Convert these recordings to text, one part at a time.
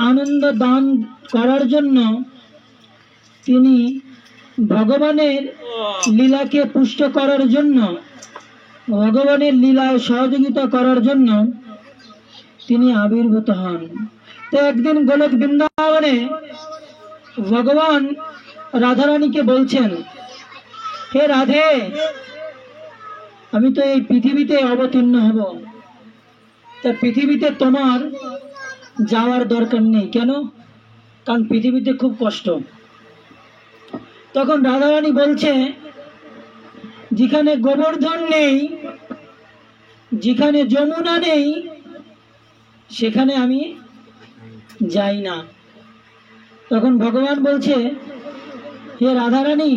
আনন্দ দান করার জন্য তিনি ভগবানের লীলাকে পুষ্ট করার জন্য, ভগবানের লীলায় সহযোগিতা করার জন্য তিনি আবির্ভূত হন। তো একদিন গোলক বৃন্দাবনে ভগবান রাধারানীকে বলছেন, হে রাধে, আমি তো এই পৃথিবীতে অবতীর্ণ হব, তা পৃথিবীতে তোমার যাওয়ার দরকার নেই। কেন? কারণ পৃথিবীতে খুব কষ্ট। তখন রাধারানী বলছে, যেখানে গোবর্ধন নেই, যেখানে যমুনা নেই, সেখানে আমি যাই না। তখন ভগবান বলছে, হে রাধারানী,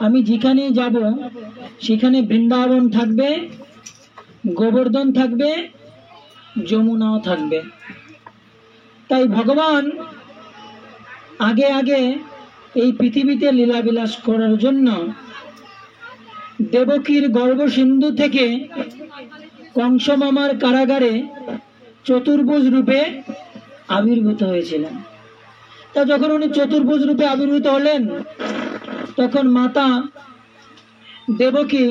আমি যেখানে যাব সেখানে বৃন্দাবন থাকবে, গোবর্ধন থাকবে, যমুনাও থাকবে। তাই ভগবান আগে আগে এই পৃথিবীতে লীলাবিলাস করার জন্য দেবকীর গর্ভসিন্ধু থেকে কংস মামার কারাগারে চতুর্ভুজ রূপে আবির্ভূত হয়েছিলেন। তা যখন উনি চতুর্ভুজ রূপে আবির্ভূত হলেন, তখন মাতা দেবকী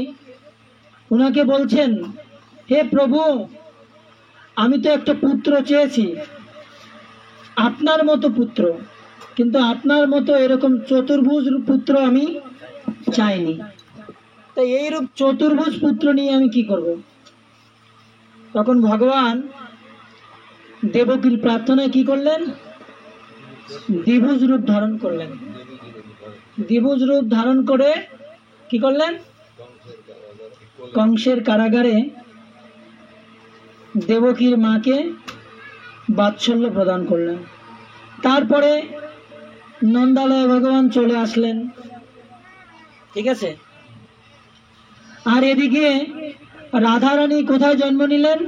উনাকে বলছেন, হে প্রভু, আমি তো একটা পুত্র চেয়েছি, আপনার মতো পুত্র, কিন্তু আপনার মতো এরকম চতুর্ভুজ পুত্র আমি চাইনি। তাই এইরূপ চতুর্ভুজ পুত্র নিয়ে আমি কি করব? তখন ভগবান দেবকীর প্রার্থনায় কি করলেন? দ্বিভুজ রূপ ধারণ করলেন। দ্বিভুজ রূপ ধারণ করে কি করলেন? কংসের কারাগারে দেবকীর মাকে বাৎসল্য প্রদান করলেন। তারপরে নন্দালয়ে ভগবান চলে আসলেন। ঠিক আছে। আর এদিকে রাধারানী কোথায় জন্ম নিলেন?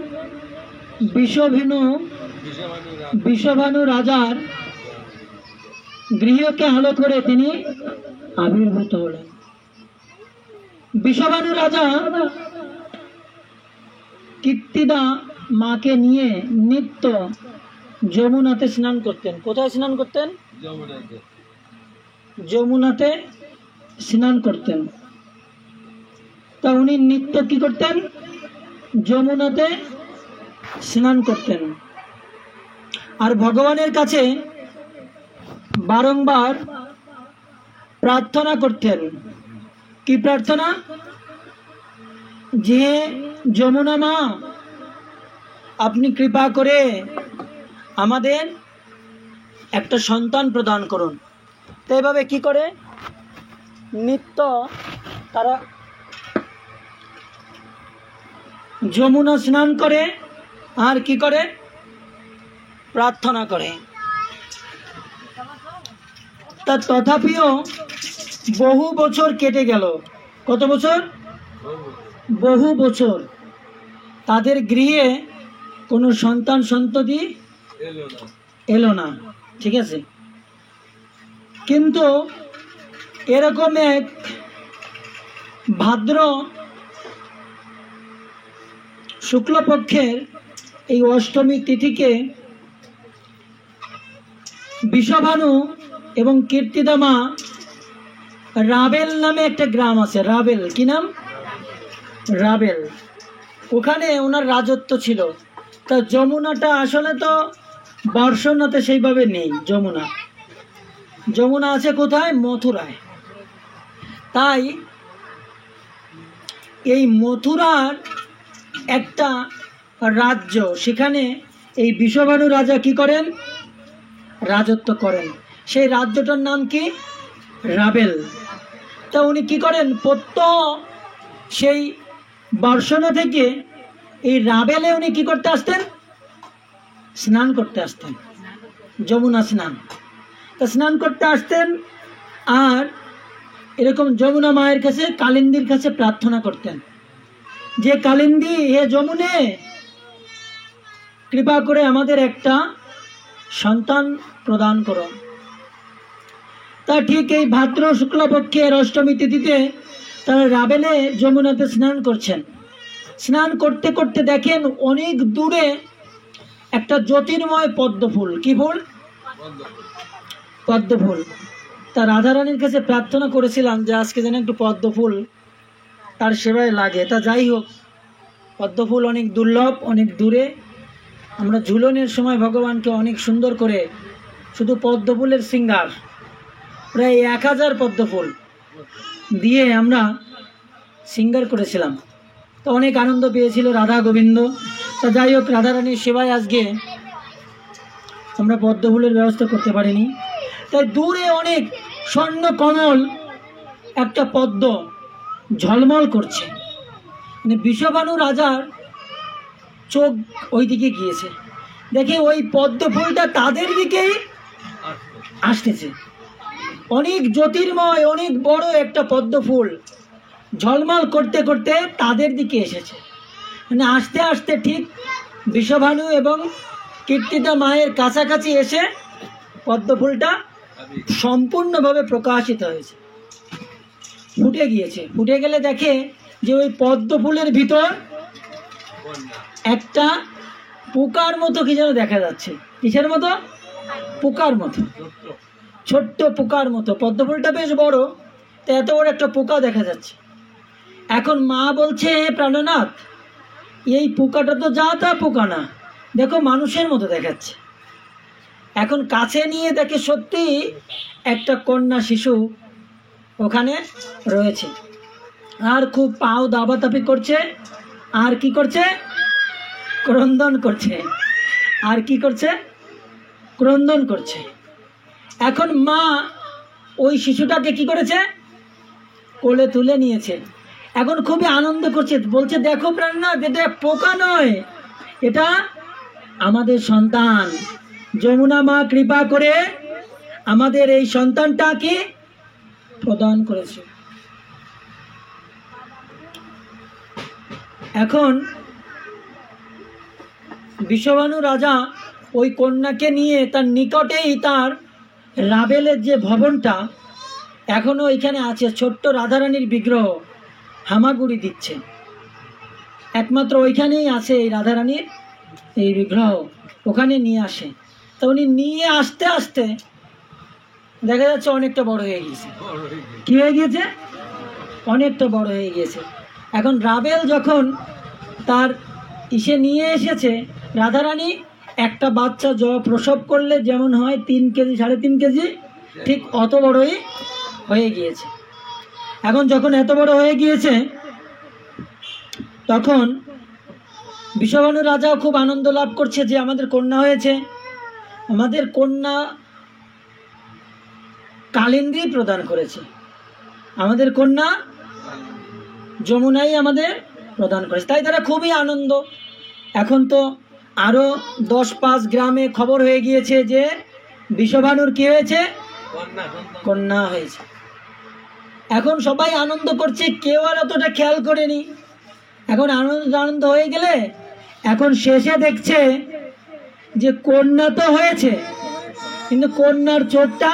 বিষভানু রাজার গৃহকে আলো করে তিনি আবির্ভূত হলেন। বিষভানু রাজা কীর্তিদা মাকে নিয়ে নিত্য যমুনাতে স্নান করতেন। কোথায় স্নান করতেন? যমুনাতে স্নান করতেন। তা উনি নিত্য কি করতেন? যমুনাতে স্নান করতেন। আর ভগবানের কাছে বারংবার প্রার্থনা করতেন। কি প্রার্থনা? যে যমুনা মা, আপনি কৃপা করে আমাদের একটা সন্তান প্রদান করুন। তো এইভাবে কি করে? নিত্য তারা যমুনা স্নান করে আর কি করে? প্রার্থনা করে। তা তথাপিও বহু বছর কেটে গেল। কত বছর? বহু বছর। তাদের গৃহে কোনো সন্তান সন্ততি এলো না। ঠিক আছে। কিন্তু এরকম এক ভাদ্র শুক্লপক্ষের এই অষ্টমী তিথিকে বিষভানু এবং কীর্তিদামা রাবেল নামে একটা গ্রাম আছে। রাবেল, কি নাম? রাবেল। ওখানে ওনার রাজত্ব ছিল। তা যমুনাটা আসলে তো বর্ষণাতে সেইভাবে নেই। যমুনা আছে কোথায়? মথুরায়। তাই এই মথুরার একটা রাজ্য, সেখানে এই বিষভানু রাজা কি করেন? রাজত্ব করেন। সেই রাজ্যটার নাম কি? রাবেল। তা উনি কি করেন? প্রত্যহ সেই বর্ষণা থেকে এই রাবেলে উনি কি করতে আসতেন? স্নান করতে আসতেন। যমুনা স্নান। তা স্নান করতে আসতেন আর এরকম যমুনা মায়ের কাছে, কালিন্দীর কাছে প্রার্থনা করতেন যে, কালিন্দী, হে যমুনে, কৃপা করে আমাদের একটা সন্তান প্রদান করো। তা ঠিক এই ভাদ্র শুক্লপক্ষের অষ্টমী তিথিতে তারা রাবেলে যমুনাতে স্নান করছেন। স্নান করতে করতে দেখেন অনেক দূরে একটা জ্যোতির্ময় পদ্ম ফুল। কি ফুল? পদ্ম ফুল। তা রাধারানীর কাছে প্রার্থনা করেছিলাম যে আজকে যেন একটু পদ্ম ফুল তার সেবায় লাগে। তা যাই হোক, পদ্ম ফুল অনেক দুর্লভ, অনেক দূরে। আমরা ঝুলনের সময় ভগবানকে অনেক সুন্দর করে শুধু পদ্ম ফুলের শৃঙ্গার প্রায় 1000 পদ্ম ফুল দিয়ে আমরা শৃঙ্গার করেছিলাম। তো অনেক আনন্দ পেয়েছিল রাধা গোবিন্দ। তা যাই হোক, রাধারানীর সেবায় আজকে আমরা পদ্ম ফুলের ব্যবস্থা করতে পারিনি। তাই দূরে অনেক স্বর্ণ কমল একটা পদ্ম ঝলমল করছে, মানে বিষবানু রাজার চোখ ওই দিকে গিয়েছে, দেখে ওই পদ্ম ফুলটা তাদের দিকেই আসতেছে। অনেক জ্যোতির্ময়, অনেক বড় একটা পদ্ম ফুল ঝলমল করতে করতে তাদের দিকে এসেছে। মানে আস্তে আস্তে ঠিক বিষভানু এবং কীর্তিদা মায়ের কাছাকাছি এসে পদ্ম ফুলটা সম্পূর্ণভাবে প্রকাশিত হয়েছে, ফুটে গিয়েছে। ফুটে গেলে দেখে যে ওই পদ্ম ফুলের ভিতর একটা পোকার মতো কি যেন দেখা যাচ্ছে। কিসের মতো? পোকার মতো, ছোট্ট পোকার মতো। পদ্ম ফুলটা বেশ বড়, তো এত বড় একটা পোকা দেখা যাচ্ছে। এখন মা বলছে, হে প্রাণনাথ, এই পোকাটা তো যা তা পোকা না, দেখো মানুষের মতো দেখাচ্ছে। এখন কাছে নিয়ে দেখে সত্যি একটা কন্যা শিশু ওখানে রয়েছে, আর খুব পাও দাবাতাপি করছে, আর কি করছে? ক্রন্দন করছে। আর কি করছে? ক্রন্দন করছে। এখন মা ওই শিশুটাকে কি করেছে? কোলে তুলে নিয়েছে। এখন খুবই আনন্দ করছে, বলছে দেখো প্রাণনাথ, এটা পোকা নয়, এটা আমাদের সন্তান। যমুনা মা কৃপা করে আমাদের এই সন্তানটাকে প্রদান করেছে। এখন বিষবানু রাজা ওই কন্যাকে নিয়ে তার নিকটেই তার রাবেলের যে ভবনটা এখনো এখানে আছে, ছোট্ট রাধারানীর বিগ্রহ হামাগুড়ি দিচ্ছে, একমাত্র ওইখানেই আছে এই রাধারানীর এই বিগ্রহ। ওখানে নিয়ে আসে। তো উনি নিয়ে আসতে আসতে দেখা যাচ্ছে অনেকটা বড় হয়ে গিয়েছে। কি হয়ে গিয়েছে? অনেকটা বড় হয়ে গিয়েছে। এখন রাবেল যখন তার ইসে নিয়ে এসেছে, রাধারানী একটা বাচ্চা প্রসব করলে যেমন হয় 3 কেজি 3.5 কেজি, ঠিক অত বড়ই হয়ে গিয়েছে। এখন যখন এত বড় হয়ে গিয়েছে, তখন বিষবানু রাজাও খুব আনন্দ লাভ করছে যে আমাদের কন্যা হয়েছে। আমাদের কন্যা কালিন্দী প্রদান করেছে, আমাদের কন্যা যমুনাই আমাদের প্রদান করেছে। তাই তারা খুবই আনন্দ। এখন তো আরো 10-5 গ্রামে খবর হয়ে গিয়েছে যে বিষবানুর কি হয়েছে? কন্যা হয়েছে। এখন সবাই আনন্দ করছে, কেউ আর অতটা খেয়াল করেনি। এখন আনন্দ হয়ে গেলে এখন শেষে দেখছে যে কন্যা তো হয়েছে, কিন্তু কন্যার চোখটা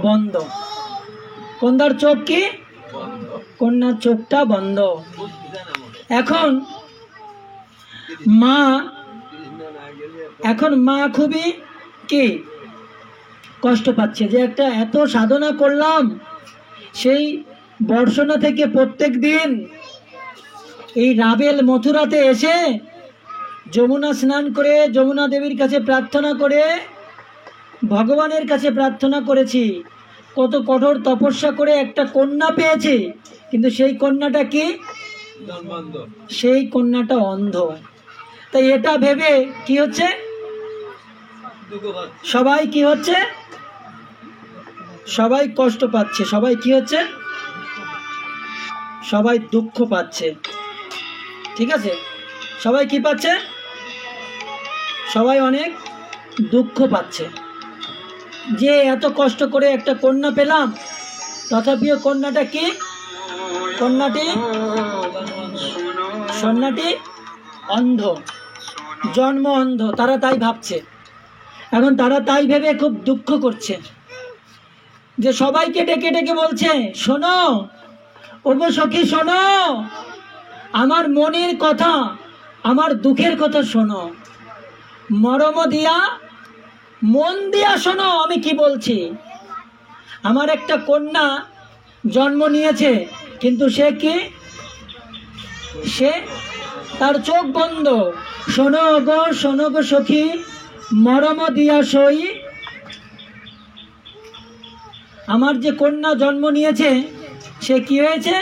বন্ধ। কন্যার চোখ কি? কন্যার চোখটা বন্ধ। এখন মা খুবই কি কষ্ট পাচ্ছে যে একটা এত সাধনা করলাম, সেই বর্ষনা থেকে প্রত্যেক দিন এই রাবেল মথুরাতে এসে যমুনা স্নান করে যমুনা দেবীর কাছে প্রার্থনা করে ভগবানের কাছে প্রার্থনা করেছি, কত কঠোর তপস্যা করে একটা কন্যা পেয়েছি, কিন্তু সেই কন্যাটা কি? সেই কন্যাটা অন্ধ। তাই এটা ভেবে কি হচ্ছে? সবাই কি হচ্ছে? সবাই কষ্ট পাচ্ছে। সবাই কি হচ্ছে? সবাই দুঃখ পাচ্ছে। ঠিক আছে, সবাই কি পাচ্ছে? সবাই অনেক দুঃখ পাচ্ছে যে এত কষ্ট করে একটা কন্যা পেলাম, তথাপিও কন্যাটা কি? কন্যাটি অন্ধ, জন্ম অন্ধ। তারা তাই ভাবছে। এখন তারা তাই ভেবে খুব দুঃখ করছে যে সবাইকে ডেকে ডেকে বলছে, শোনো ওগো সখী, শোনো আমার মনের কথা, আমার দুঃখের কথা শোনো। মরম দিয়া মন দিয়া শোনো আমি কি বলছি। আমার একটা কন্যা জন্ম নিয়েছে, কিন্তু সে তার চোখ বন্ধ। শোনো গো সখী, মরম দিয়া সই। আমার যে কন্যা জন্ম নিয়েছে সে কি হয়েছে?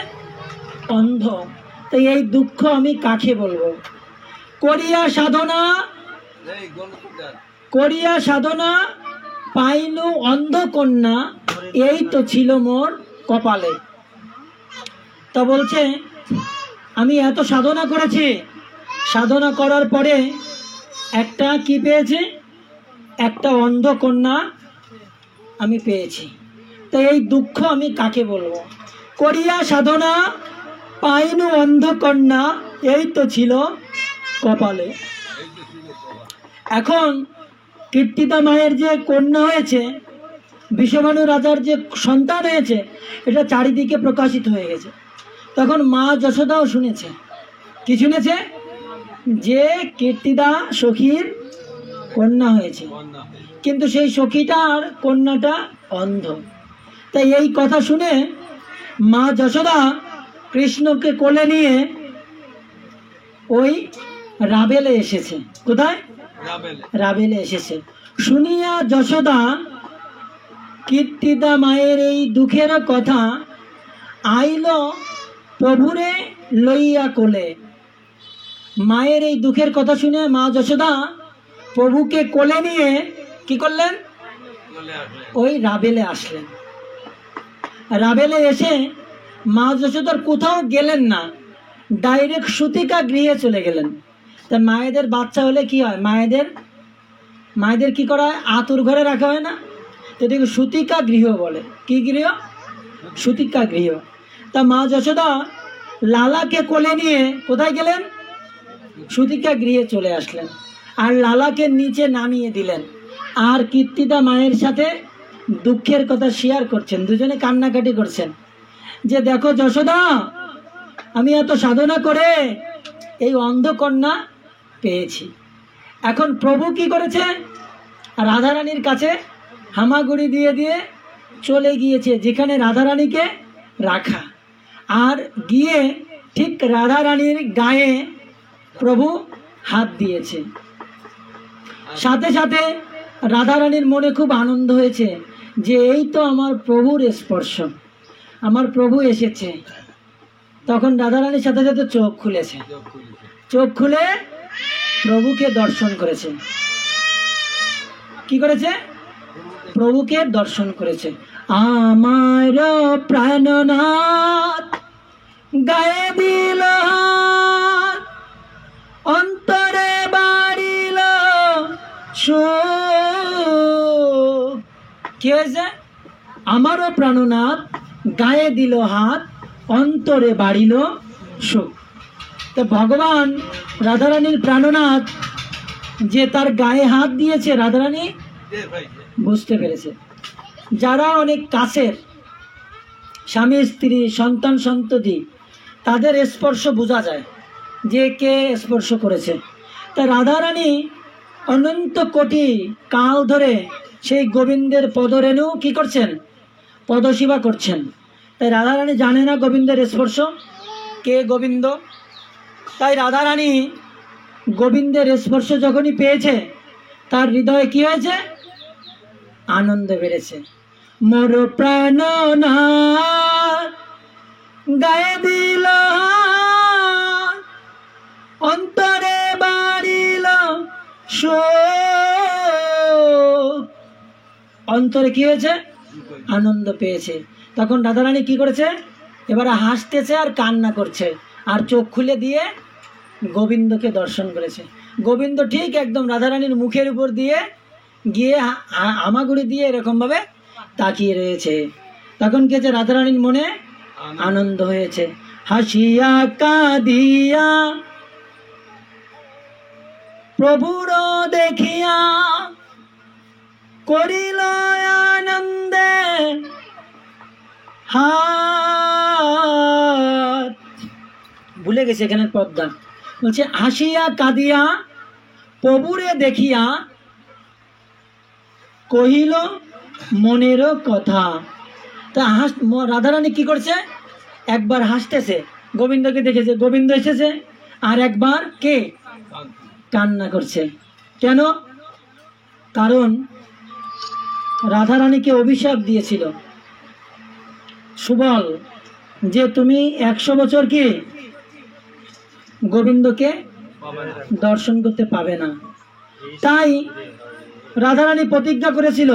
অন্ধ। তো এই দুঃখ আমি কাকে বলবো? করিয়া সাধনা পাইনু অন্ধ কন্যা, এই তো ছিল মোর কপালে। তা বলছে আমি এত সাধনা করেছি, সাধনা করার পরে একটা কি পেয়েছি? একটা অন্ধ কন্যা আমি পেয়েছি। তো এই দুঃখ আমি কাকে বলবো? করিয়া সাধনা পাইনু অন্ধ কন্যা, এই তো ছিল কপালে। এখন কীর্তিদা মায়ের যে কন্যা হয়েছে, বিষবাণু রাজার যে সন্তান হয়েছে, এটা চারিদিকে প্রকাশিত হয়ে গেছে। তখন মা যশোদাও শুনেছে। কি শুনেছে? যে কীর্তিদা সখীর কন্যা হয়েছে, কিন্তু সেই সখীটার কন্যাটা অন্ধ। তাই এই কথা শুনে মা যশোদা কৃষ্ণকে কোলে নিয়ে ওই রাবেলে এসেছে। কোথায়? রাবেলে এসেছে। শুনিয়া যশোদা কীর্তিদা মায়ের এই দুঃখের কথা আইল প্রভুরে লইয়া কোলে। মায়ের এই দুঃখের কথা শুনে মা যশোদা প্রভুকে কোলে নিয়ে কি করলেন? ওই রাবেলে আসলেন। রাবেলে এসে মা যশোদার কোথাও গেলেন না, ডাইরেক্ট সুতিকা গৃহে চলে গেলেন। তা মায়েদের বাচ্চা হলে কি হয়? মায়েদের কি করা হয়? আতুর ঘরে রাখা হয় না? তো এটাকে সুতিকা গৃহ বলে। কি গৃহ? সুতিকা গৃহ। তা মা যশোদা লালাকে কোলে নিয়ে কোথায় গেলেন? সুতিকা গৃহে চলে আসলেন, আর লালাকে নিচে নামিয়ে দিলেন। আর কীর্তিদা মায়ের সাথে দুঃখের কথা শেয়ার করছেন, দুজনে কান্নাকাটি করছেন যে দেখো যশোদা, আমি এত সাধনা করে এই অন্ধকন্যা পেয়েছি। এখন প্রভু কি করেছে? রাধারানীর কাছে হামাগুড়ি দিয়ে দিয়ে চলে গিয়েছে যেখানে রাধারানীকে রাখা, আর গিয়ে ঠিক রাধারানীর গায়ে প্রভু হাত দিয়েছে। সাথে সাথে রাধারানীর মনে খুব আনন্দ হয়েছে যে এই তো আমার প্রভুর স্পর্শ, আমার প্রভু এসেছে। তখন রাধারানীর সাথে সাথে চোখ খুলেছে, চোখ খুলে প্রভুকে দর্শন করেছে। কি করেছে? প্রভুকে দর্শন করেছে। আমার প্রাণনাথ গায়ে দিল, অন্তরে বাড়িল সুখ। কি হয়েছে? আমারও প্রাণনাথ গায়ে দিল হাত, অন্তরে বাড়িল সুখ। তো ভগবান রাধারানীর প্রাণনাথ যে তার গায়ে হাত দিয়েছে, রাধারানী বুঝতে পেরেছে। যারা অনেক কাছের স্বামী স্ত্রী সন্তান সন্ততি, তাদের স্পর্শ বোঝা যায় যে কে স্পর্শ করেছে। তা রাধারানী অনন্ত কোটি কাল ধরে সেই গোবিন্দের পদরেণু কি করছেন? পদসেবা করছেন। তাই রাধারানী জানে না গোবিন্দের স্পর্শ, কে গোবিন্দ। তাই রাধারানী গোবিন্দের স্পর্শ যখনই পেয়েছে, তার হৃদয়ে কি হয়েছে? আনন্দ বেড়েছে। মোর প্রাণনাথ গায়ে দিল, অন্তরে বাড়িল সুখ। অন্তরে কি হয়েছে? আনন্দ পেয়েছে। তখন রাধারানী কি করেছে? এবারে হাসতেছে আর কান্না করছে, আর চোখ খুলে দিয়ে গোবিন্দকে দর্শন করেছে। গোবিন্দ ঠিক একদম রাধারানীর মুখের উপর দিয়ে গিয়ে হামাগুড়ি দিয়ে এরকম ভাবে তাকিয়ে রয়েছে। তখন কি হয়েছে? রাধারানীর মনে আনন্দ হয়েছে। হাসিয়া কাঁদিয়া প্রভুর দেখিয়া করিল আনন্দে হাত। ভুলে গেছে এখানে পদ্মা। বলছে হাসিয়া কাঁদিয়া প্রভুরে দেখিয়া কহিল মনেরও কথা। তা রাধারানী কি করছে, একবার হাসতেছে, গোবিন্দকে দেখেছে, গোবিন্দ এসেছে, আর একবার কে কান্না করছে। কেন? কারণ রাধারানীকে অভিশাপ দিয়েছিল সুবল, যে তুমি 100 বছর কি গোবিন্দকে দর্শন করতে পাবে না। তাই রাধারানী প্রতিজ্ঞা করেছিল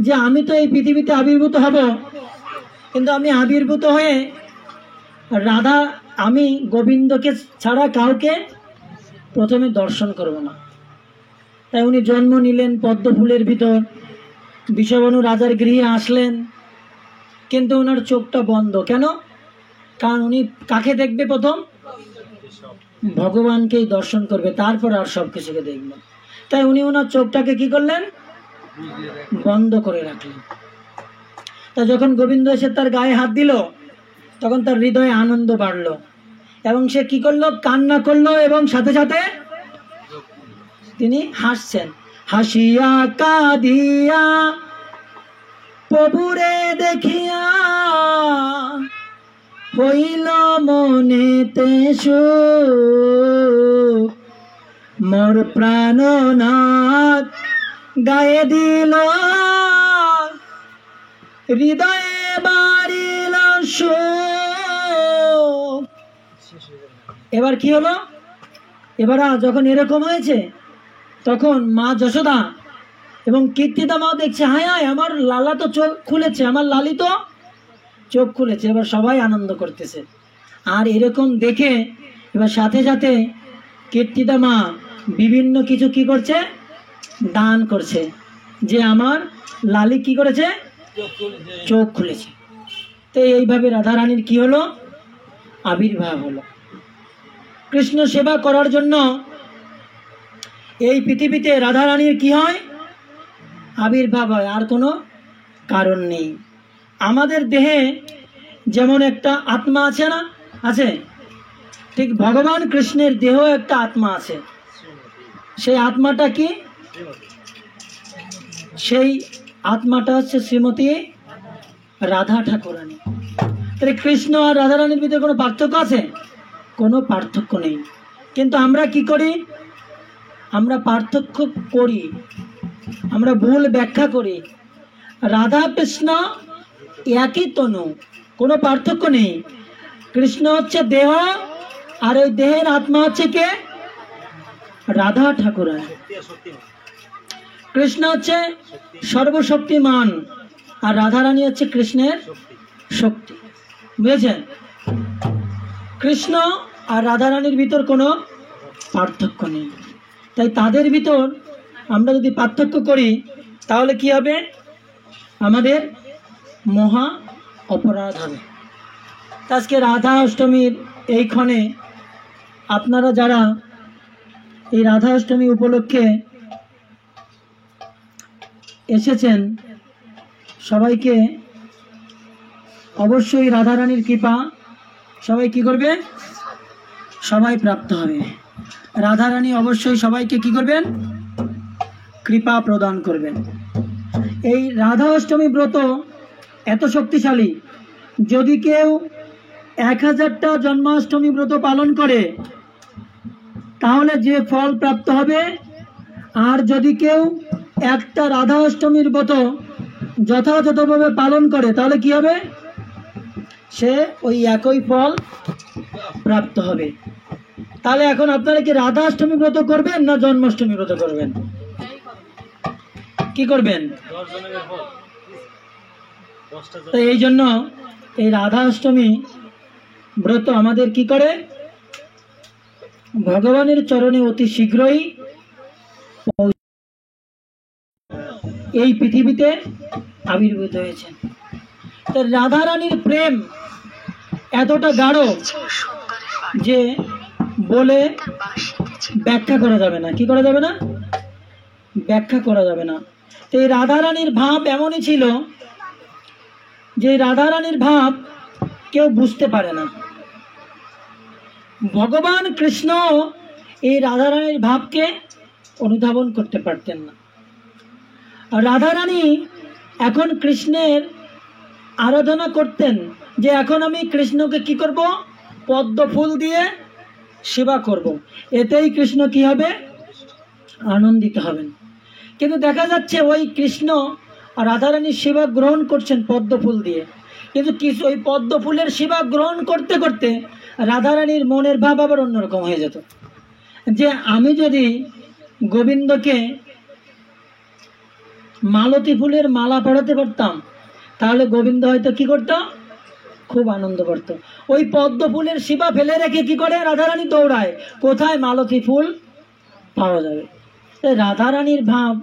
যে আমি তো এই পৃথিবীতে আবির্ভূত হব, কিন্তু আমি আবির্ভূত হয়ে আমি গোবিন্দকে ছাড়া কাউকে প্রথমে দর্শন করব না। তাই উনি জন্ম নিলেন পদ্ম ফুলের ভিতর, বিষবনু রাজার গৃহে আসলেন, কিন্তু ওনার চোখটা বন্ধ। কেন? কারণ উনি কাকে দেখবে? প্রথম ভগবানকেই দর্শন করবে, তারপর আর সব কিছুকে দেখবে। তাই উনি ওনার চোখটাকে কি করলেন? বন্ধ করে রাখলেন। তা যখন গোবিন্দ এসে তার গায়ে হাত দিল, তখন তার হৃদয়ে আনন্দ বাড়লো এবং সে কি করলো? কান্না করলো, এবং সাথে সাথে তিনি হাসছেন। হাসিয়া কাঁদিয়া প্রভুরে দেখিয়া হইল মনেতে সুখ, মোর প্রাণনাথ গায়ে দিল হৃদয়ে বাড়িল সুখ। এবার কি হলো? এবার যখন এরকম হয়েছে, তখন মা যশোদা এবং কীর্তিদা মা দেখছে, হায় হায়, আমার লালা তো চোখ খুলেছে, আমার লালি তো চোখ খুলেছে। এবার সবাই আনন্দ করতেছে। আর এরকম দেখে এবার সাথে সাথে কীর্তিদা মা বিভিন্ন কিছু কি করছে? দান করছে, যে আমার লালি কি করেছে? চোখ খুলেছে। তো এইভাবে রাধারানীর কি হলো? আবির্ভাব হলো। কৃষ্ণ সেবা করার জন্য এই পৃথিবীতে রাধারানীর কি হয়? আবির্ভাব হয়, আর কোনো কারণ নেই। আমাদের দেহে যেমন একটা আত্মা আছে না? আছে। ঠিক ভগবান কৃষ্ণের দেহ একটা আত্মা আছে। সেই আত্মাটা কি? সেই আত্মাটা হচ্ছে শ্রীমতী রাধা ঠাকুরানী। তাহলে কৃষ্ণ আর রাধারানীর ভিতরে কোনো পার্থক্য আছে? কোনো পার্থক্য নেই। কিন্তু আমরা কি করি? আমরা পার্থক্য করি, আমরা ভুল ব্যাখ্যা করি। রাধা কৃষ্ণ একই তনু, কোনো পার্থক্য নেই। কৃষ্ণ হচ্ছে দেহ, আর ওই দেহের আত্মা হচ্ছে কে? রাধা ঠাকুরানী। কৃষ্ণ হচ্ছে সর্বশক্তিমান, আর রাধারানী হচ্ছে কৃষ্ণের শক্তি। বুঝেছেন? কৃষ্ণ আর রাধারানীর ভিতর কোনো পার্থক্য নেই। তাই তাদের ভিতর আমরা যদি পার্থক্য করি, তাহলে কি হবে? আমাদের মহা অপরাধ হবে। আজকে রাধা অষ্টমীর এই ক্ষণে আপনারা যারা এই রাধা অষ্টমী উপলক্ষে এসেছেন, সবাইকে অবশ্যই রাধারানীর কৃপা সবাই কি করবে? সবাই প্রাপ্ত হবে। রাধারানী অবশ্যই সবাইকে কি করবেন? কৃপা প্রদান করবেন। এই রাধা অষ্টমী ব্রত এত শক্তিশালী, যদি কেউ 1000টা জন্মাষ্টমী ব্রত পালন করে তাহলে যে ফল প্রাপ্ত হবে, আর যদি কেউ একটা রাধা অষ্টমীর ব্রত যথাযথভাবে পালন করে তাহলে কি হবে? সে ওই একই ফল প্রাপ্ত হবে। তাহলে এখন আপনারা কি রাধা অষ্টমী ব্রত করবেন না জন্মাষ্টমী ব্রত করবেন? কি করবেন? তো এই জন্য এই রাধা অষ্টমী ব্রত আমাদের কি করে? ভগবানের চরণে অতি শীঘ্রই এই পৃথিবীতে আবির্ভূত হয়েছেন। তো রাধারানীর প্রেম এতটা গাঢ় যে বলে ব্যাখ্যা করা যাবে না। কি করা যাবে না? ব্যাখ্যা করা যাবে না। তো এই রাধারানীর ভাব এমনই ছিল যে রাধারানীর ভাব কেউ বুঝতে পারে না। ভগবান কৃষ্ণ এই রাধারানীর ভাবকে অনুধাবন করতে পারতেন না। রাধারানী এখন কৃষ্ণের আরাধনা করতেন যে এখন আমি কৃষ্ণকে কি করব, পদ্ম ফুল দিয়ে সেবা করব, এতেই কৃষ্ণ কি হবে, আনন্দিত হবেন। কিন্তু দেখা যাচ্ছে ওই কৃষ্ণ রাধারানীর সেবা গ্রহণ করছেন পদ্ম ফুল দিয়ে, কিন্তু কিছু ওই পদ্ম ফুলের সেবা গ্রহণ করতে করতে রাধারানীর মনের ভাব আবার অন্যরকম হয়ে যেত, যে আমি যদি গোবিন্দকে মালতী ফুলের মালা পরাতে পারতাম তাহলে গোবিন্দ হয়তো কি করতো, খুব আনন্দ করত। ওই পদ্ম ফুলের শিবা ফেলে রেখে কি করে রাধারানী দৌড়ায়, কোথায় মালতী ফুল পাওয়া যাবে। রাধারানীর ভাব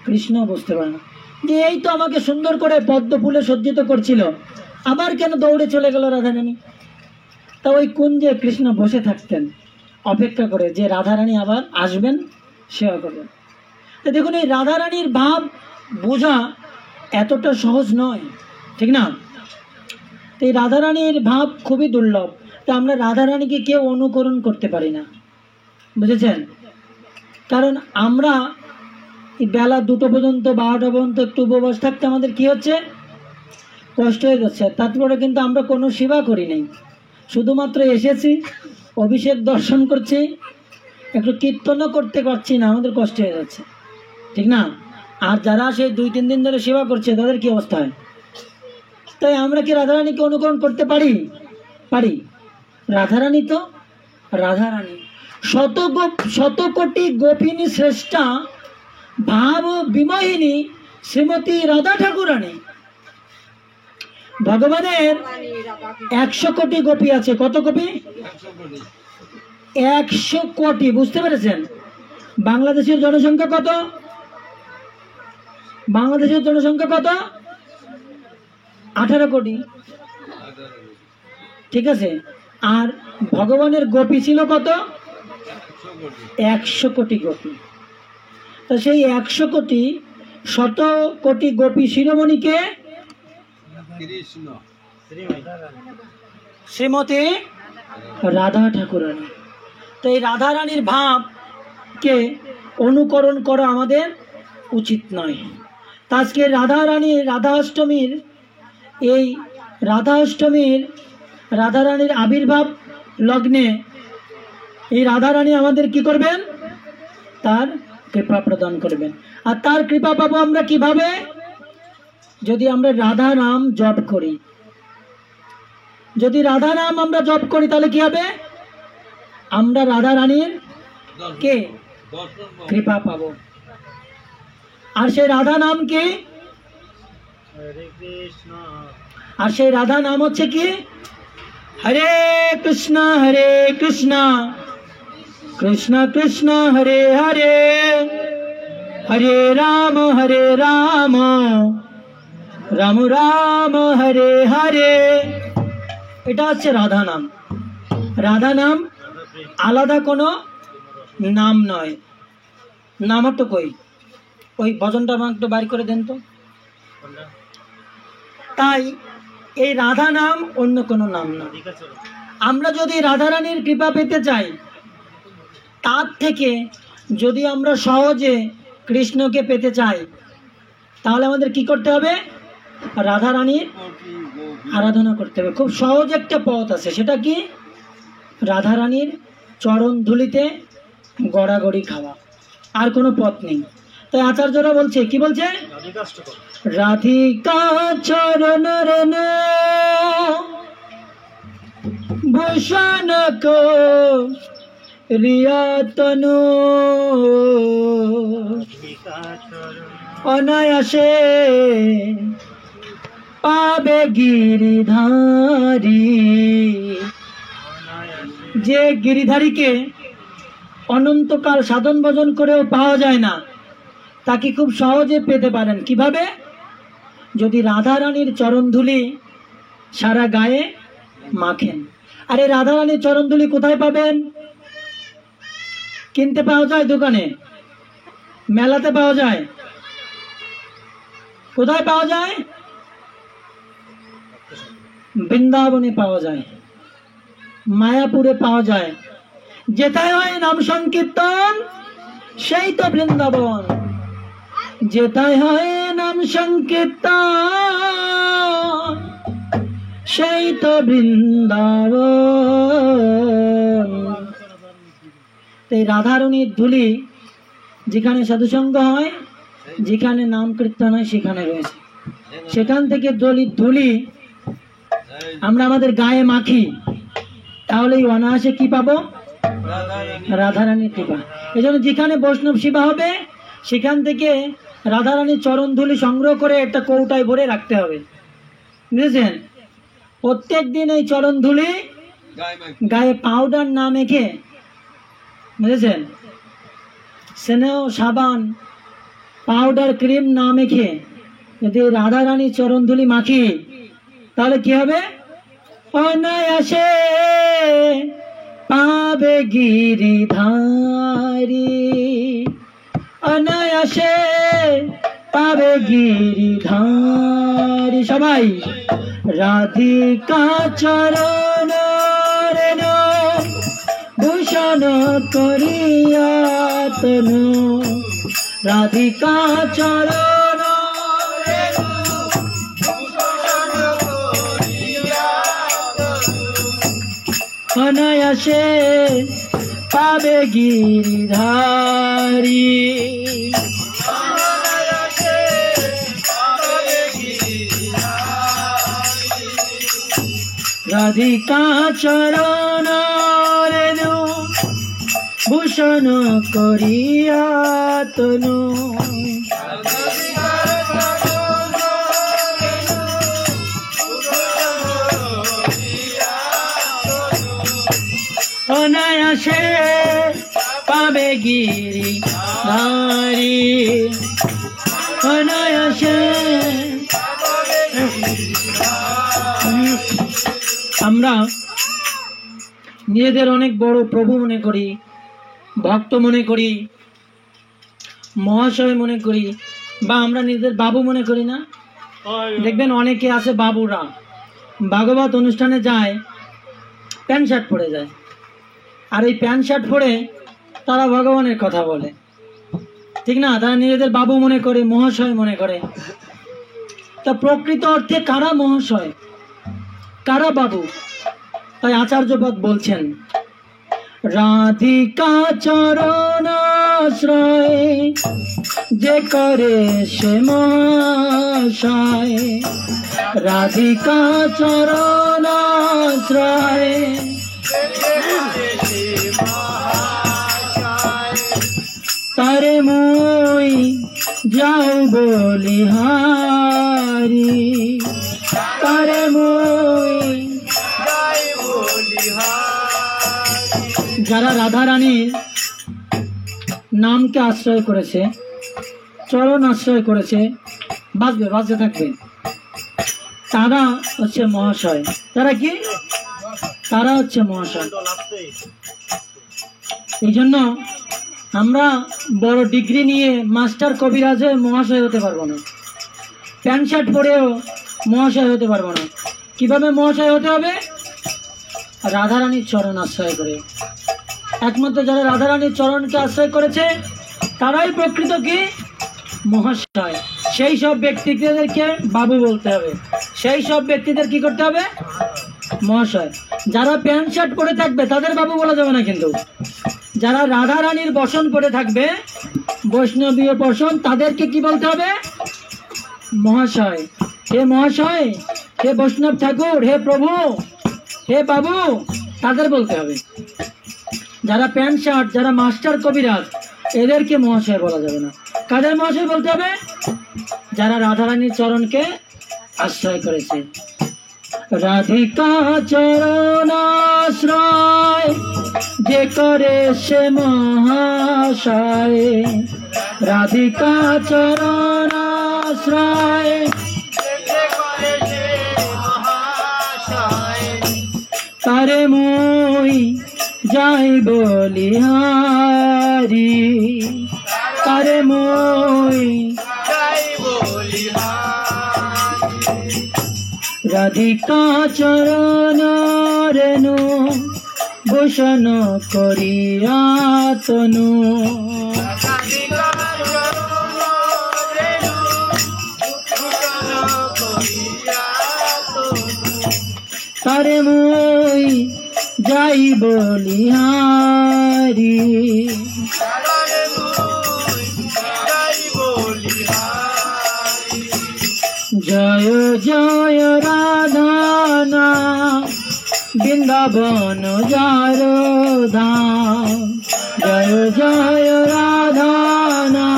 কৃষ্ণ বুঝতে পারে না, যে এই তো আমাকে সুন্দর করে পদ্ম ফুলে সজ্জিত করছিল, আবার কেন দৌড়ে চলে গেল রাধারানী। তা ওই কুঞ্জে কৃষ্ণ বসে থাকতেন অপেক্ষা করে যে রাধারানী আবার আসবেন, সেবা করবেন। তো দেখুন এই রাধারানীর ভাব বোঝা এতটা সহজ নয়, ঠিক না? এই রাধারানীর ভাব খুবই দুর্লভ। তা আমরা রাধারানীকে কেউ অনুকরণ করতে পারি না, বুঝেছেন? কারণ আমরা বেলা 2টো পর্যন্ত 12টা পর্যন্ত একটু উপবাস থাকতে আমাদের কি হচ্ছে, কষ্ট হয়ে যাচ্ছে। তারপরে কিন্তু আমরা কোনো সেবা করি নাই, শুধুমাত্র এসেছি, অভিষেক দর্শন করছি, একটু কীর্তনও করতে পারছি না, আমাদের কষ্ট হয়ে যাচ্ছে, ঠিক না? আর যারা সেই 2-3 দিন ধরে সেবা করছে তাদের কি অবস্থা হয়? তাই আমরা কি রাধারানীকে অনুকরণ করতে পারি? পারি। রাধারানী তো রাধারানী, শত কোটি গোপিনী শ্রেষ্ঠা ভাব বিমোহিনী শ্রীমতী রাধা ঠাকুরানী। ভগবানের 100 কোটি গোপী আছে। কত গোপী? 100 কোটি। বুঝতে পেরেছেন? বাংলাদেশের জনসংখ্যা কত? বাংলাদেশের জনসংখ্যা কত? 18 কোটি, ঠিক আছে। আর ভগবানের গোপী ছিল কত? 100 কোটি গোপী। তো সেই 100 কোটি 100 কোটি গোপী শিরোমণিকে শ্রীমতী রাধা ঠাকুরানী। তো এই রাধারানীর ভাবকে অনুকরণ করা আমাদের উচিত নয়। আজকে রাধারানীর আবির্ভাব লগ্নে এই রাধারানী আমাদের কি করবেন? তার কৃপা প্রদান করবেন। আর তার কৃপা পাবো আমরা কিভাবে? যদি আমরা রাধা নাম জপ করি। যদি রাধা নাম আমরা জপ করি তাহলে কি হবে? আমরা রাধারানীর কে কৃপা পাবো। আর সেই রাধা নাম কি? আর সেই রাধা নাম হচ্ছে কি? হরে কৃষ্ণ কৃষ্ণ কৃষ্ণ হরে হরে, হরে রাম রাম রাম হরে হরে। এটা হচ্ছে রাধা নাম। রাধা নাম আলাদা কোনো নাম নয়। নাম তো কই ওই ভজনটা আমাকে একটু বাইর করে দেন তো। তাই এই রাধা নাম অন্য কোনো নাম না। আমরা যদি রাধারানীর কৃপা পেতে চাই, তার থেকে যদি আমরা সহজে কৃষ্ণকে পেতে চাই, তাহলে আমাদের কি করতে হবে? রাধারানীর আরাধনা করতে হবে। খুব সহজ একটা পথ আছে, সেটা কি? রাধারানীর চরণ ধুলিতে গড়াগড়ি খাওয়া, আর কোনো পথ নেই। তাই আচার্যরা বলছে, কি বলছে? রাধিকা চরণ রেণ ভূষণ কো রিয়াতনু অনায়াসে পাবে গিরিধারী। যে গিরিধারীকে অনন্তকাল সাধন ভজন করেও পাওয়া যায় না, তাকে খুব সহজে পেতে পারেন। কিভাবে? যদি রাধারানীর চরণধুলি সারা গায়ে মাখেন। আরে রাধারানীর চরণধুলি কোথায় পাবেন? কিনতে পাওয়া যায় দোকানে, মেলাতে পাওয়া যায়। কোথায় পাওয়া যায়? বৃন্দাবনে পাওয়া যায়, মায়াপুরে পাওয়া যায়। যেটাই হয় নাম সংকীর্তন, সেই তো বৃন্দাবন, যেটাই হয় নাম সংকীর্তন, সেই তো বৃন্দাবন। এই রাধারণীর ধুলি যেখানে সাধুসঙ্গ হয়, যেখানে নাম কীর্তন হয়, সেখানে রয়েছে। সেখান থেকে ধুলি আমরা আমাদের গায়ে মাখি, তাহলে অনায়াসে কি পাবো? রাধারানীর কৃপা। এই জন্য যেখানে বৈষ্ণব সেবা হবে সেখান থেকে রাধারানীর চরণ ধুলি সংগ্রহ করে একটা কৌটায় ভরে রাখতে হবে, বুঝেছেন? প্রত্যেক দিন এই চরণ ধুলি গায়ে পাউডার না মেখে, বুঝেছেন, স্নেহ সাবান পাউডার ক্রিম না মেখে যদি রাধারানীর চরণ ধুলি মাখি, তাহলে কি হবে? অনায়াসে পাবে গিরিধারী, অনায়াসে পাবে গিরিধারী। সবাই রাধিকা চরণ রেণু ভূষণ করিয়া তনু, রাধিকা চরণ রেণু ভূষণ করিয়া অনায়াসে পাবে গিরিধারী। রাধিকা চরণ রেণু ভূষণ করিয়া তনু, অনায়াসে পাবে গিরিধারী, অনায়াসে। আমরা নিজেদের অনেক বড় প্রভু মনে করি, ভক্ত মনে করি, মহাশয় মনে করি, বা আমরা নিজেদের বাবু মনে করি না? দেখবেন অনেকে আছে বাবুরা ভাগবত অনুষ্ঠানে যায়, প্যান্ট শার্ট পরে যায়, আর এই প্যান্ট শার্ট পরে তারা ভগবানের কথা বলে, ঠিক না? তারা নিজেদের বাবু মনে করে, মহাশয় মনে করে। তা প্রকৃত অর্থে কারা মহাশয়, কারা বাবু? তাই আচার্যপদ বলছেন, রাধিকা চরণ আশ্রয় যে করে সে মহাশয়, রাধিকা চরণ আশ্রয় তারে মই যাও বলিহারি, তারে মই। যারা রাধারানীর নামকে আশ্রয় করেছে, চরণ আশ্রয় করেছে, বাঁচতে থাকবে, তারা হচ্ছে মহাশয়। তারা কি? তারা হচ্ছে মহাশয়। এই জন্য আমরা বড় ডিগ্রি নিয়ে মাস্টার কবিরাজ হয়ে মহাশয় হতে পারবো না, প্যান্ট শার্ট পরেও মহাশয় হতে পারবো না। কিভাবে মহাশয় হতে হবে? রাধারানীর চরণ আশ্রয় করে। একমাত্র যারা রাধারানীর চরণকে আশ্রয় করেছে তারাই প্রকৃত কি মহাশয়। সেই সব ব্যক্তিদেরকে বাবু বলতে হবে, সেই সব ব্যক্তিদের কি করতে হবে? মহাশয়। যারা প্যান্ট শার্ট পরে থাকবে তাদের বাবু বলা যাবে না, কিন্তু যারা রাধারানীর বসন পরে থাকবে, বৈষ্ণবীয় বসন, তাদেরকে কি বলতে হবে? মহাশয়। হে মহাশয়, হে বৈষ্ণব ঠাকুর, হে প্রভু, হে বাবু, তাদের বলতে হবে। যারা প্যান্ট শার্ট, যারা মাস্টার কবিরাজ, এদেরকে মহাশয় বলা যাবে না। কাদের মহাশয় বলতে হবে? যারা রাধারানীর চরণকে আশ্রয় করেছে। রাধিকা চরণ আশ্রয় যে করে সে মহাশয়, রাধিকা চরণ আশ্রয় তারে মই যাই বলিহারি, তারে মই রাধিকা চরণ রেণু ভূষণ করিয়া তনু। তারে মই যাই বলিহারি, জয় জয় রাধানা বৃন্দাবন যার ধাম। জয় জয় রাধানা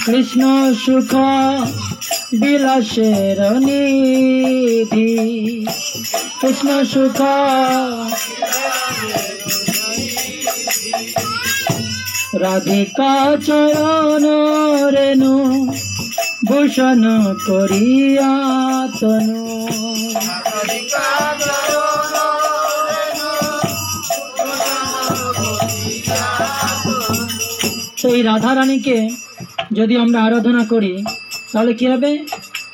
কৃষ্ণ সুখ বিলাসের নিধি। কৃষ্ণ সুখ রাধিকা চরণ রেণু ভূষণ করিয়া তনু। সেই রাধা রানীকে যদি আমরা আরাধনা করি তাহলে কি হবে?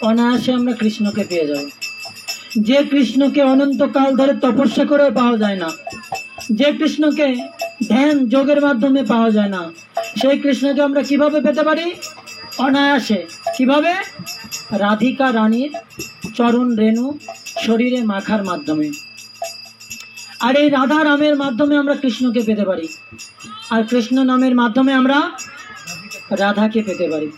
অনায়াসে আমরা কৃষ্ণকে পেয়ে যাব। যে কৃষ্ণকে অনন্তকাল ধরে তপস্যা করে পাওয়া যায় না, যে কৃষ্ণকে ধ্যান যোগের মাধ্যমে পাওয়া যায় না, সেই কৃষ্ণকে আমরা কিভাবে পেতে পারি? অনায়াসে। কিভাবে? রাধিকা রানীর চরণ রেণু শরীরে মাখার মাধ্যমে। আর এই রাধা নামের মাধ্যমে আমরা কৃষ্ণকে পেতে পারি, আর কৃষ্ণ নামের মাধ্যমে আমরা রাধাকে পেতে পারি।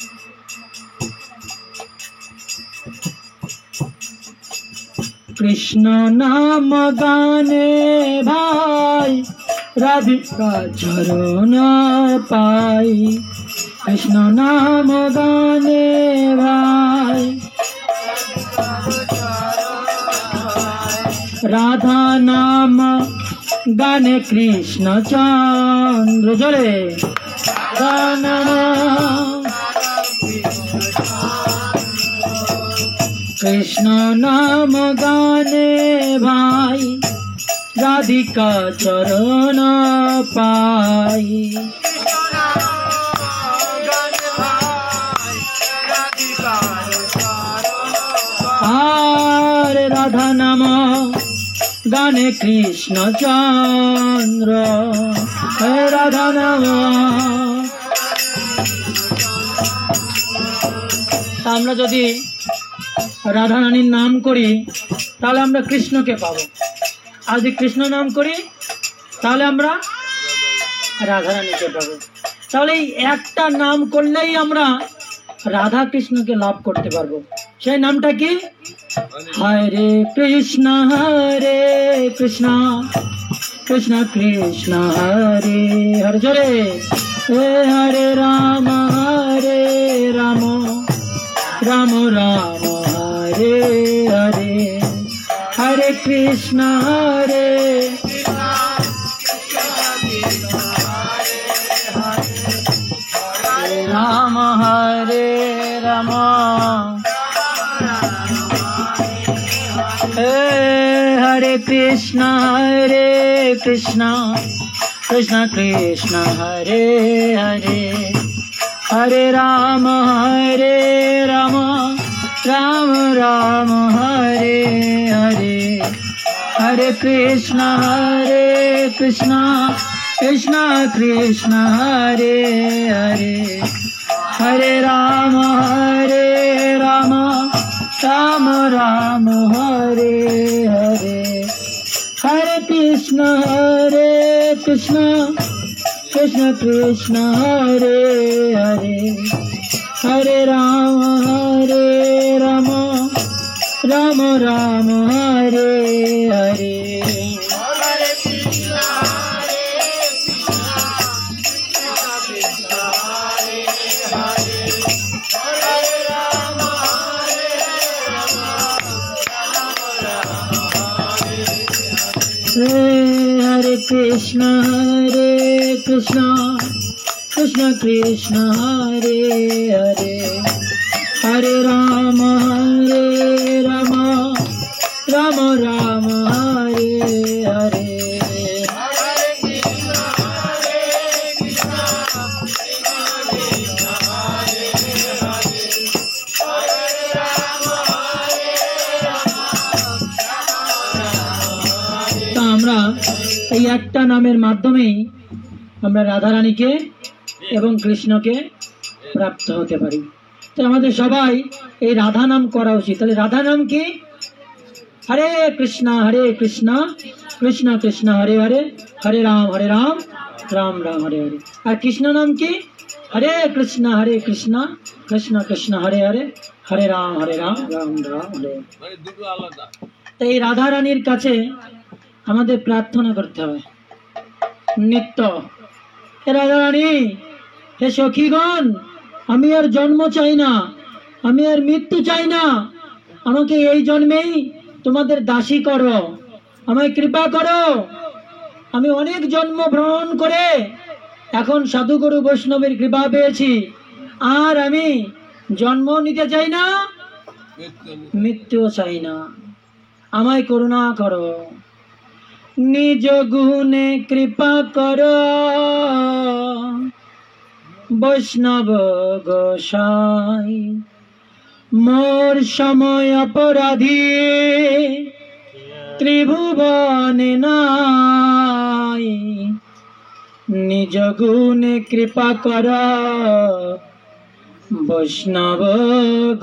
কৃষ্ণ নাম গানে ভাই রাধিকা চরণ পাই। কৃষ্ণ নাম গানে ভাই রাধা নাম গানে কৃষ্ণ চন্দ্র। জোরে কৃষ্ণ নাম গানে ভাই রাধিকা চরণ পাই। আর রাধা নাম গানে কৃষ্ণ চন্দ্র। রাধা নাম আমরা যদি রাধা রানীর নাম করি তাহলে আমরা কৃষ্ণকে পাবো, আর যদি কৃষ্ণ নাম করি তাহলে আমরা রাধা রানীকে পাবো। তাহলে এই একটা নাম করলেই আমরা রাধা কৃষ্ণকে লাভ করতে পারবো। সেই নামটা কি? হরে কৃষ্ণ কৃষ্ণ কৃষ্ণ হরে হরে। জোরে হরে রাম রাম রাম রাম হরে হরে। হরে কৃষ্ণ রাম হরে রাম हरे कृष्ण कृष्ण कृष्ण हरे हरे। हरे राम राम राम हरे हरे। हरे कृष्ण कृष्ण कृष्ण हरे हरे। हरे राम राम राम हरे हरे। हरे कृष्ण कृष्ण कृष्ण हरे हरे। हरे राम राम राम हरे हरे। हरे कृष्ण कृष्ण कृष्ण हरे हरे। हरे राम राम राम हरे हरे। এই একটা নামের মাধ্যমেই আমরা রাধারানীকে এবং কৃষ্ণকে প্রাপ্ত হতে পারি। তো আমাদের সবাই এই রাধা নাম করা উচিত। তাহলে রাধা নাম কি? হরে কৃষ্ণ কৃষ্ণ কৃষ্ণ হরে হরে, হরে রাম রাম রাম হরে হরে। আর কৃষ্ণ নাম কি? হরে কৃষ্ণ কৃষ্ণ কৃষ্ণ হরে হরে, হরে রাম রাম রাম হরে। তো এই রাধা রানীর কাছে আমাদের প্রার্থনা করতে হবে নিত্য, হে রাধা রানী, হে সখীগণ, আমি আর জন্ম চাই না, আমি আর মৃত্যু চাই না, আমাকে এই জন্মেই তোমাদের দাসী করো, আমায় কৃপা করো। আমি অনেক জন্ম ভ্রমণ করে এখন সাধুগুরু বৈষ্ণবের কৃপা পেয়েছি, আর আমি জন্ম নিতে চাই না, মৃত্যু চাই না, আমায় করুণা করো, নিজ গুণে কৃপা করো বৈষ্ণব গোসাই। মোর সময় অপরাধী ত্রিভুবনে নাই, নিজ গুণে কৃপা কর বৈষ্ণব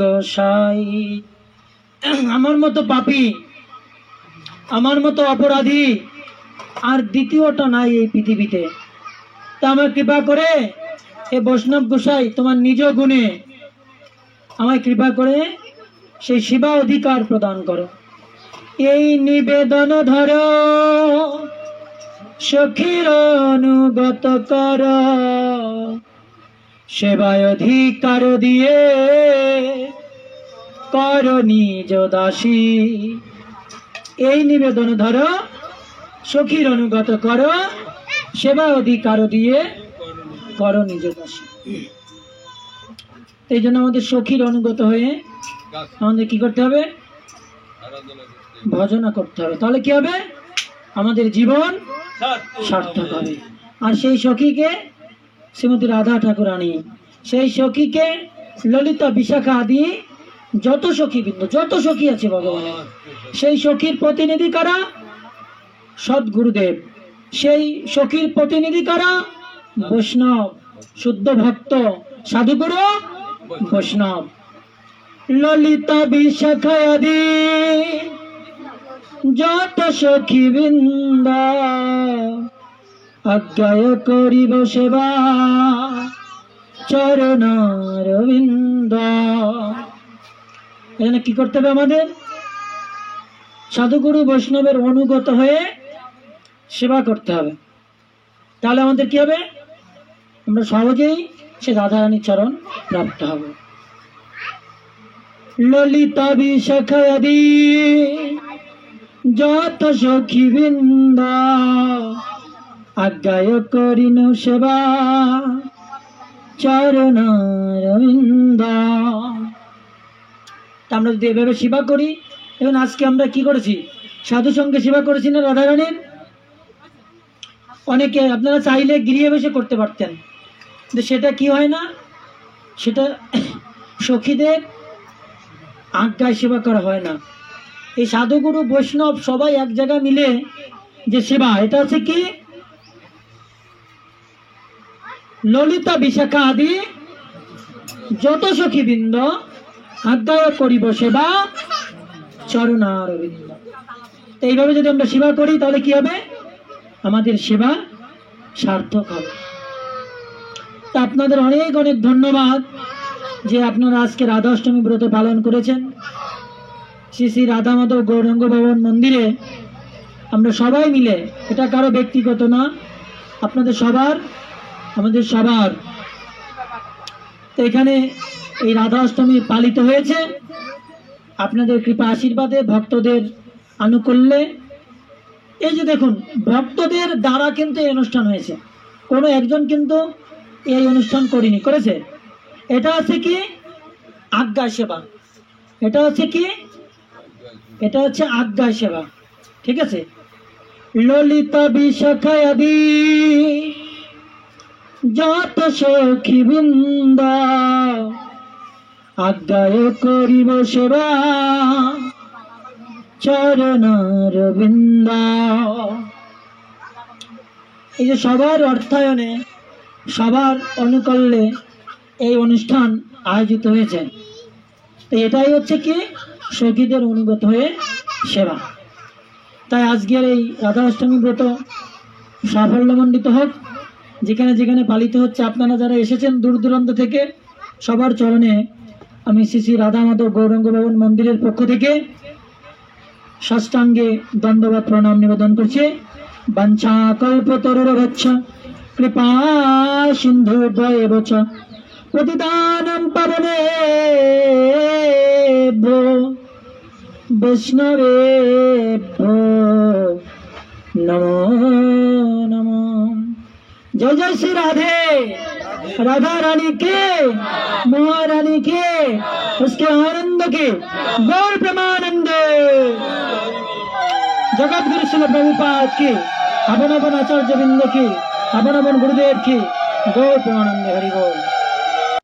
গোসাই। আমার মতো পাপী, আমার মতো অপরাধী আর দ্বিতীয়টা নাই এই পৃথিবীতে। তা আমার কৃপা করে এ বৈষ্ণব গোসাই তোমার নিজ গুণে আমায় কৃপা করে সেই সেবা অধিকার প্রদান করো। এই নিবেদন ধর সখীর অনুগত কর, সেবায় অধিকার দিয়ে কর নিজ দাসী। এই নিবেদন ধর সখীর অনুগত কর, সেবা অধিকার দিয়ে কর নিজ দাসী। এই জন্য আমাদের সখীর অনুগত হয়ে আমাদের কি করতে হবে? ভজনা করতে হবে। তাহলে কি হবে? আমাদের জীবন সার্থক হবে। আর সেই সখীকে শ্রীমতী রাধা ঠাকুরানী, সেই সখীকে ললিতা বিশাখা আদি যত সখীবৃন্দ, যত সখী আছে ভগবানের, সেই সখীর প্রতিনিধি কারা? সদ্গুরুদেব। সেই সখীর প্রতিনিধি কারা? বৈষ্ণব, শুদ্ধ ভক্ত, সাধুগুরু বৈষ্ণব। ললিতা বিশাখা আদি যত সখীবৃন্দ আজ্ঞায় করিব সেবা চরণারবিন্দ। এখানে কি করতে হবে? আমাদের সাধুগুরু বৈষ্ণবের অনুগত হয়ে সেবা করতে হবে। তাহলে আমাদের কি হবে? আমরা সহজেই সে রাধারানীর চরণ প্রাপ্ত হব। ললিতা বিশাখা আদি যত সখীবৃন্দ আজ্ঞায় করিন সেবা চরণারবিন্দ। আমরা যদি এভাবে সেবা করি, এবং আজকে আমরা কি করেছি? সাধু সঙ্গে সেবা করেছি না রাধারানীর? অনেকে আপনারা চাইলে গৃহে বসে করতে পারতেন, কিন্তু সেটা কি হয় না, সেটা সখীদের আজ্ঞায় সেবা করা হয় না। এই সাধুগুরু বৈষ্ণব সবাই এক জায়গায় মিলে যে সেবা, এটা হচ্ছে কি? ললিতা বিশাখা আদি যত সখীবৃন্দ আজ্ঞায় করিব সেবা চরণারবিন্দ। এইভাবে যদি আমরা সেবা করি তাহলে কি হবে? আমাদের সেবা সার্থক হবে। তা আপনাদের অনেক অনেক ধন্যবাদ যে আপনারা আজকে রাধাষ্টমী ব্রত পালন করেছেন। শ্রী শ্রী রাধা মাধব গৌরাঙ্গ ভবন মন্দিরে আমরা সবাই মিলে, এটা কারো ব্যক্তিগত না, আপনাদের সবার, আমাদের সবার। তো এখানে এই রাধা অষ্টমী পালিত হয়েছে আপনাদের কৃপা আশীর্বাদে, ভক্তদের আনুকূল্যে। এই যে দেখুন, ভক্তদের দ্বারা কিন্তু এই অনুষ্ঠান হয়েছে, কোনো একজন কিন্তু এই অনুষ্ঠান করিনি, করেছে। এটা হচ্ছে কি? আজ্ঞা সেবা। এটা হচ্ছে কি? এটা হচ্ছে আজ্ঞা সেবা। ঠিক আছে? ললিতা বিশাখা আদি যত সখীবৃন্দ আজ্ঞায় করিব সেবা চরণারবিন্দ। এই যে সবার অর্থায়নে, সবার অনুকূল্যে এই অনুষ্ঠান আয়োজিত হয়েছে। তো এটাই হচ্ছে কি সখীদের অনুগত হয়ে সেবা। তাই আজকের এই রাধা অষ্টমী ব্রত সাফল্যমণ্ডিত হোক, যেখানে যেখানে পালিত হচ্ছে। আপনারা যারা এসেছেন দূর দূরান্ত থেকে, সবার চরণে আমি শ্রী শ্রী রাধা মাধব গৌরাঙ্গ ভবন মন্দিরের পক্ষ থেকে সাষ্টাঙ্গে দণ্ডবাদ প্রণাম নিবেদন করছি। বাঞ্ছা কল্পতরুর্ভশ্চ কৃপা সিন্ধুভ্যেব চ পতিতানাং পাবনেভ্যো বৈষ্ণবেভ্যো নমো নমো। जय जय श्री राधे, राधा रानी के, महारानी के, उसके आनंद के गौर प्रमानंद। जगत गुरु श्रील प्रभुपाद की, अपन अपन आचार्य बिंद की, अपन अपन गुरुदेव की गौर प्रमानंद। हरि बोल।